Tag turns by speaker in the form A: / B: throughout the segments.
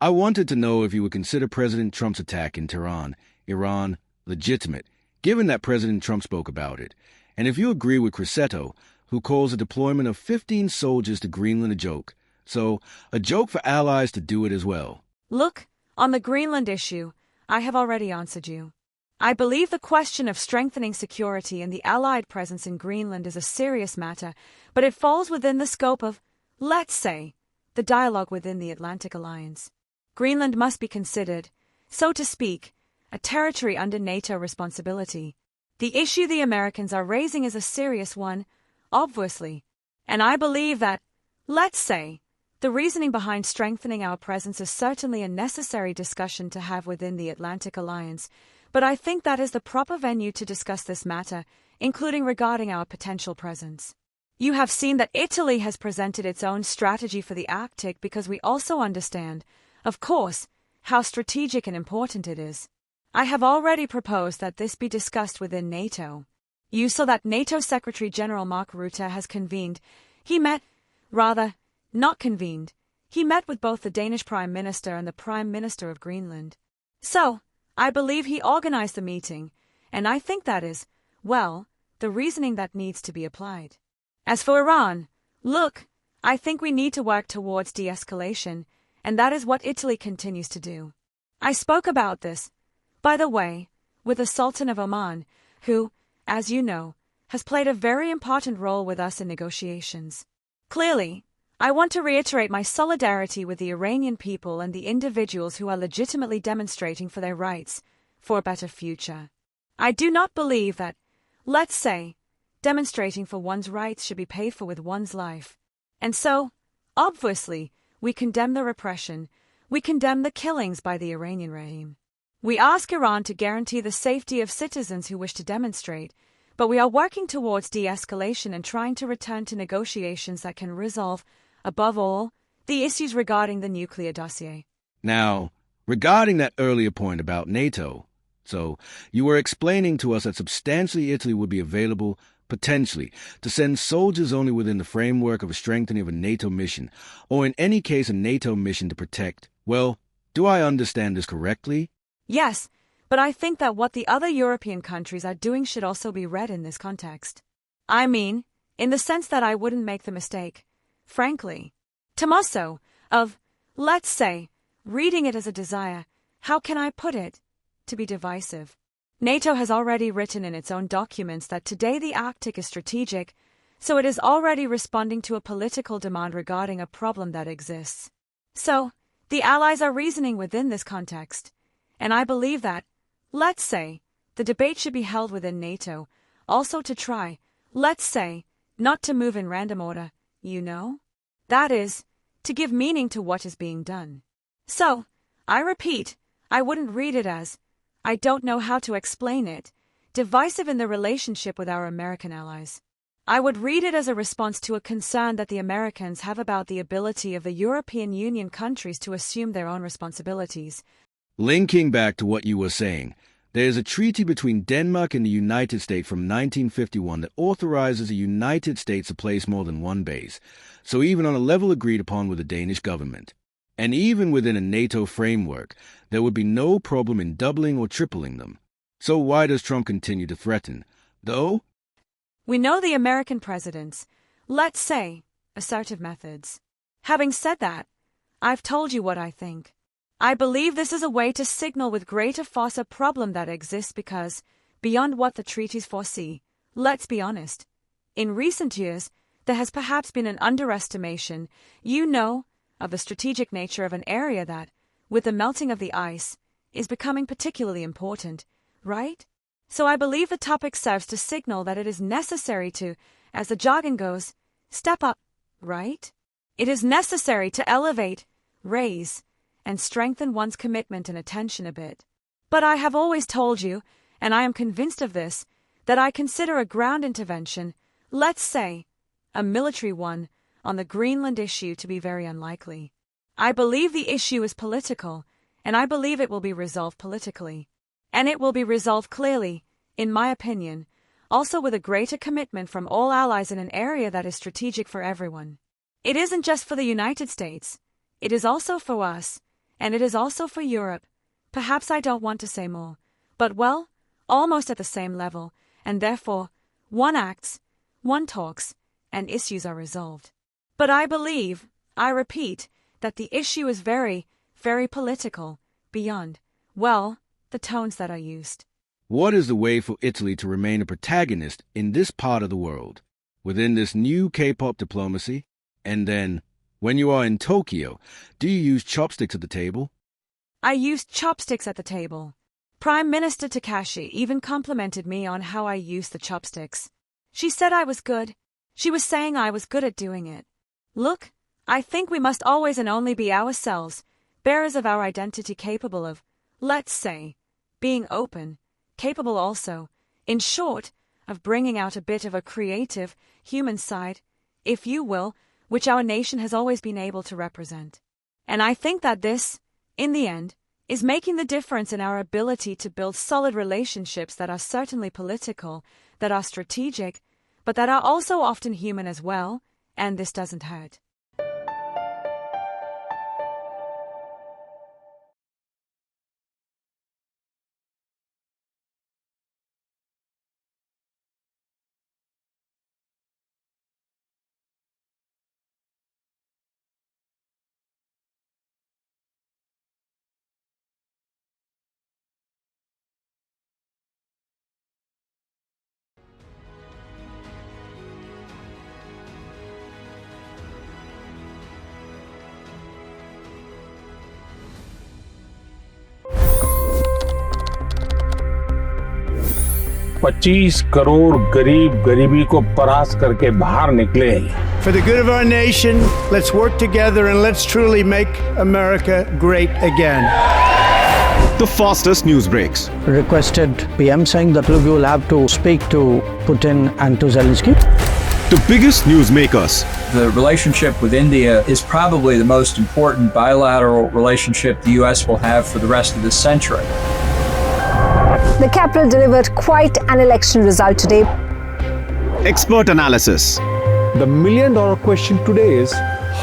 A: I wanted to know if you would consider President Trump's attack in Tehran, Iran, legitimate, given that President Trump spoke about it, and if you agree with Crisetto, who calls the deployment of 15 soldiers to Greenland a joke. So, a joke for allies to do it as well.
B: Look, on the Greenland issue, I have already answered you. I believe the question of strengthening security and the Allied presence in Greenland is a serious matter, but it falls within the scope of, let's say, the dialogue within the Atlantic Alliance. Greenland must be considered, so to speak, a territory under NATO responsibility. The issue the Americans are raising is a serious one, obviously, and I believe that, let's say, the reasoning behind strengthening our presence is certainly a necessary discussion to have within the Atlantic Alliance, but I think that is the proper venue to discuss this matter, including regarding our potential presence. You have seen that Italy has presented its own strategy for the Arctic because we also understand, of course, how strategic and important it is. I have already proposed that this be discussed within NATO. You saw that NATO Secretary-General Mark Rutte has convened. He met with both the Danish Prime Minister and the Prime Minister of Greenland. So, I believe he organized the meeting, and I think that is, well, the reasoning that needs to be applied. As for Iran, look, I think we need to work towards de-escalation, and that is what Italy continues to do. I spoke about this, by the way, with the Sultan of Oman, who, as you know, has played a very important role with us in negotiations. Clearly, I want to reiterate my solidarity with the Iranian people and the individuals who are legitimately demonstrating for their rights, for a better future. I do not believe that, let's say, demonstrating for one's rights should be paid for with one's life. And so, obviously, we condemn the repression, we condemn the killings by the Iranian regime. We ask Iran to guarantee the safety of citizens who wish to demonstrate, but we are working towards de-escalation and trying to return to negotiations that can resolve, above all, the issues regarding the nuclear dossier.
A: Now, regarding that earlier point about NATO, so you were explaining to us that substantially Italy would be available, potentially, to send soldiers only within the framework of a strengthening of a NATO mission, or in any case a NATO mission to protect. Well, do I understand this correctly?
B: Yes, but I think that what the other European countries are doing should also be read in this context. I mean, in the sense that I wouldn't make the mistake, frankly, Tommaso, of, let's say, reading it as a desire, how can I put it, to be divisive. NATO has already written in its own documents that today the Arctic is strategic, so it is already responding to a political demand regarding a problem that exists. So, the Allies are reasoning within this context, and I believe that, let's say, the debate should be held within NATO, also to try, let's say, not to move in random order, you know? That is, to give meaning to what is being done. So, I repeat, I wouldn't read it as, I don't know how to explain it, divisive in the relationship with our American allies. I would read it as a response to a concern that the Americans have about the ability of the European Union countries to assume their own responsibilities.
A: Linking back to what you were saying, there is a treaty between Denmark and the United States from 1951 that authorizes the United States to place more than one base, so even on a level agreed upon with the Danish government. And even within a NATO framework, there would be no problem in doubling or tripling them. So why does Trump continue to threaten, though?
B: We know the American president's, let's say, assertive methods. Having said that, I've told you what I think. I believe this is a way to signal with greater force a problem that exists because, beyond what the treaties foresee, let's be honest, in recent years, there has perhaps been an underestimation, of the strategic nature of an area that, with the melting of the ice, is becoming particularly important, right? So I believe the topic serves to signal that it is necessary to, as the jargon goes, step up, right? It is necessary to elevate, raise, and strengthen one's commitment and attention a bit. But I have always told you, and I am convinced of this, that I consider a ground intervention, let's say, a military one, on the Greenland issue to be very unlikely. I believe the issue is political, and I believe it will be resolved politically. And it will be resolved clearly, in my opinion, also with a greater commitment from all allies in an area that is strategic for everyone. It isn't just for the United States, it is also for us, and it is also for Europe. Perhaps I don't want to say more, but well, almost at the same level, and therefore, one acts, one talks, and issues are resolved. But I believe, I repeat, that the issue is very, very political, beyond, well, the tones that are used.
A: What is the way for Italy to remain a protagonist in this part of the world, within this new K-pop diplomacy? And then, when you are in Tokyo, do you use chopsticks at the table?
B: I used chopsticks at the table. Prime Minister Takashi even complimented me on how I used the chopsticks. She said I was good. She was saying I was good at doing it. Look, I think we must always and only be ourselves, bearers of our identity, capable of, let's say, being open, capable also, in short, of bringing out a bit of a creative, human side, if you will, which our nation has always been able to represent. And I think that this, in the end, is making the difference in our ability to build solid relationships that are certainly political, that are strategic, but that are also often human as well, and this doesn't hurt.
C: $25 crore गरीब गरीबी को परास्त करके बाहर निकले।
D: For the good of our nation, let's work together and let's truly make America great again.
E: The fastest news breaks.
F: Requested PM saying that look, you will have to speak to Putin and to Zelensky.
E: The biggest news makers.
G: The relationship with India is probably the most important bilateral relationship the U.S. will have for the rest of this century.
H: The capital delivered quite an election result today.
E: Expert analysis.
I: The million-dollar question today is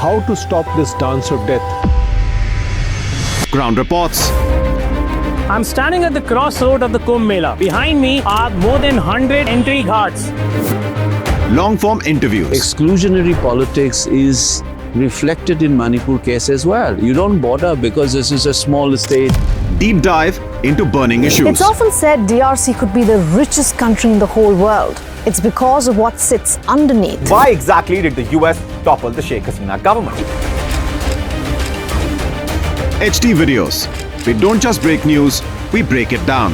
I: how to stop this dance of death.
E: Ground reports.
J: I'm standing at the crossroad of the Kumbh Mela. Behind me are more than 100 entry ghats.
E: Long-form interviews.
K: Exclusionary politics is reflected in Manipur case as well. You don't bother because this is a small state.
E: Deep dive into burning issues.
H: It's often said DRC could be the richest country in the whole world. It's because of what sits underneath.
L: Why exactly did the US topple the Sheikh Hasina government?
E: HT videos. We don't just break news, we break it down.